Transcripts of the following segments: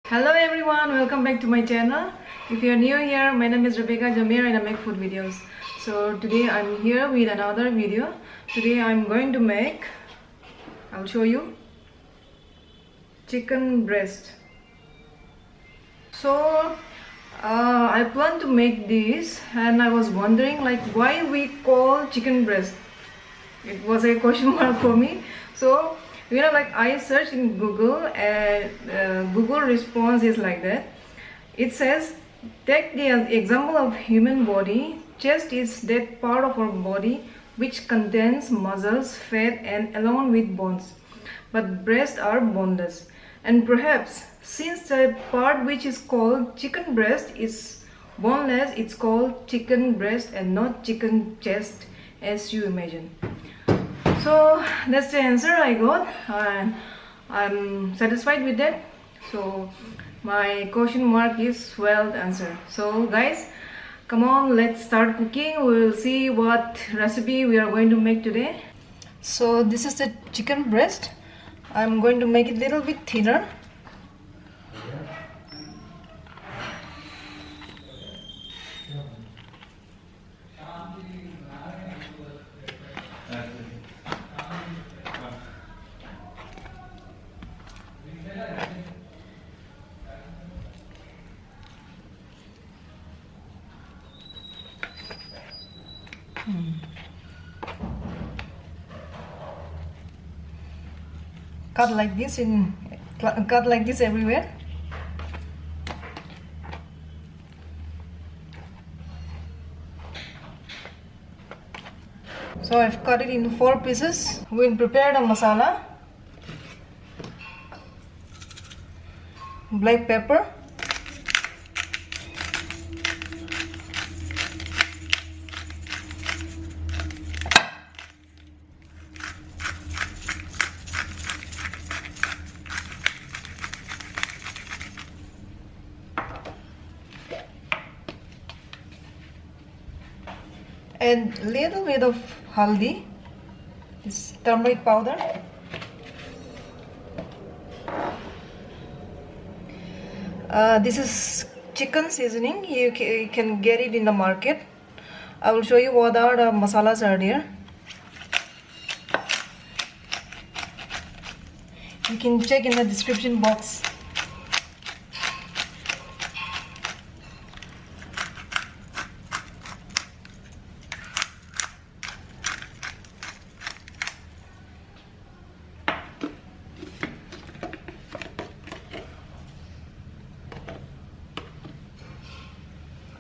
Hello everyone, welcome back to my channel. If you are new here, my name is Rebecca Jamir and I make food videos. So today I'm here with another video. Today I'm going to make, I'll show you, chicken breast. So I plan to make this and I was wondering like why we call chicken breast. It was a question mark for me. So like I searched in Google and Google response is like that. It says, take the example of human body. Chest is that part of our body which contains muscles, fat and along with bones. But breasts are boneless. And perhaps since the part which is called chicken breast is boneless, it's called chicken breast and not chicken chest as you imagine. So that's the answer I got and I'm satisfied with that. So my question mark is well answered. So guys, come on, let's start cooking. We'll see what recipe we are going to make today. So this is the chicken breast. I'm going to make it a little bit thinner. Cut like this everywhere. So I've cut it into 4 pieces. We'll prepare the masala, black pepper, and little bit of haldi, this turmeric powder, this is chicken seasoning. You can get it in the market. I will show you what are the masalas are there. You can check in the description box.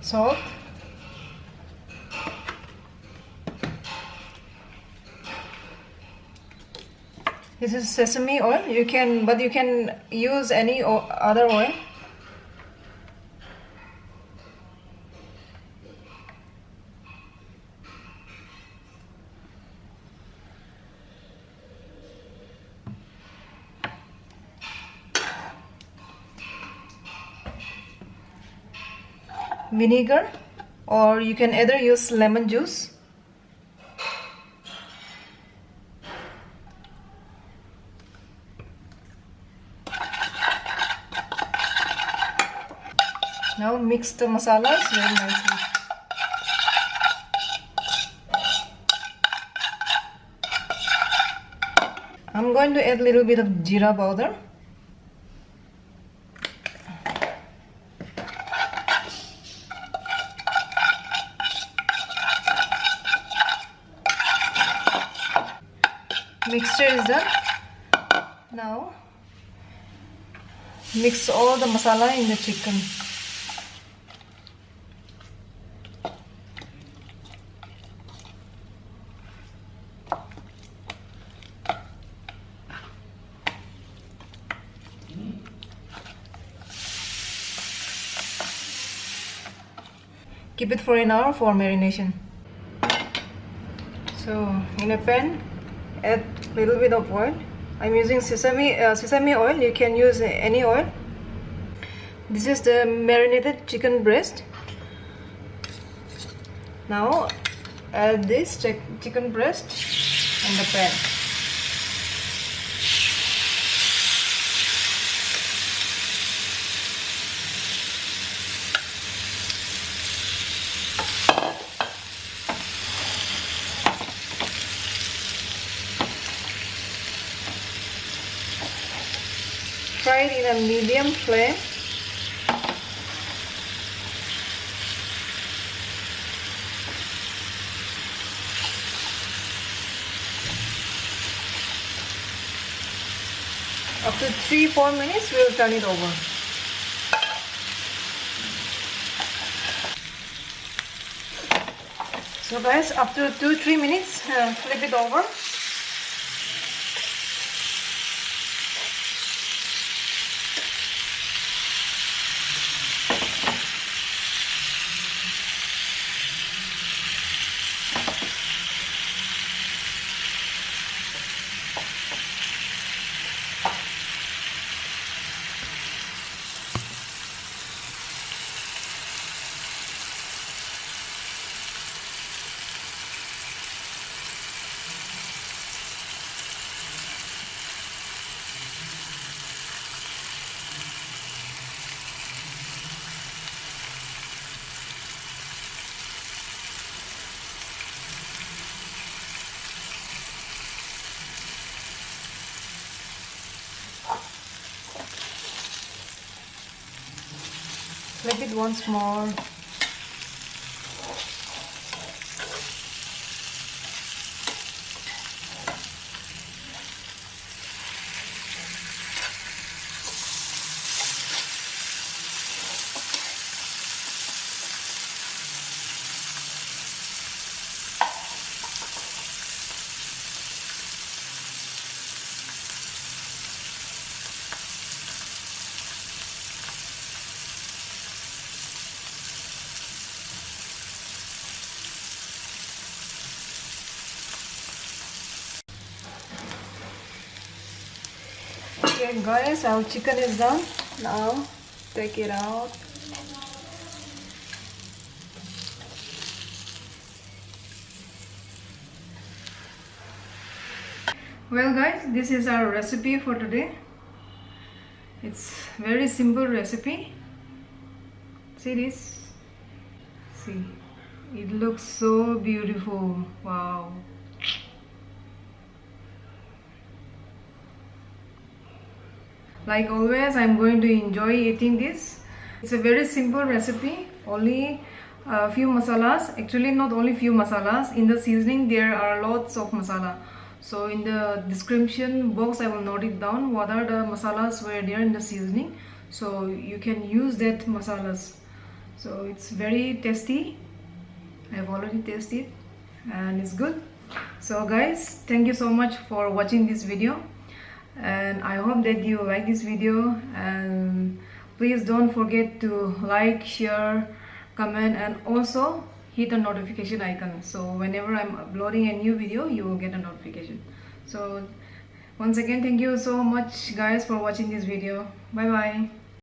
Salt, this is sesame oil. You can use any other oil. Vinegar, or you can either use lemon juice. Now mix the masalas very nicely. I'm going to add a little bit of jeera powder. Mixture is done. Now mix all the masala in the chicken. Keep it for an hour for marination. So in a pan, add a little bit of oil. I'm using sesame oil. You can use any oil. This is the marinated chicken breast. Now add this chicken breast in the pan. it in a medium flame. After 3-4 minutes, we will turn it over. So guys, after 2-3 minutes, flip it over. Flip it once more. Okay guys, our chicken is done. Now take it out. Well guys, this is our recipe for today. It's very simple recipe. See this? See, it looks so beautiful. Wow. Like always, I'm going to enjoy eating this. It's a very simple recipe, only a few masalas. Actually, not only few masalas. In the seasoning, there are lots of masala. So in the description box, I will note it down what are the masalas were there in the seasoning. So you can use that masalas. So it's very tasty. I've already tasted and it's good. So guys, thank you so much for watching this video. And I hope that you like this video, and please don't forget to like, share, comment, and also hit the notification icon, so whenever I'm uploading a new video you will get a notification. So once again, thank you so much guys for watching this video. Bye bye.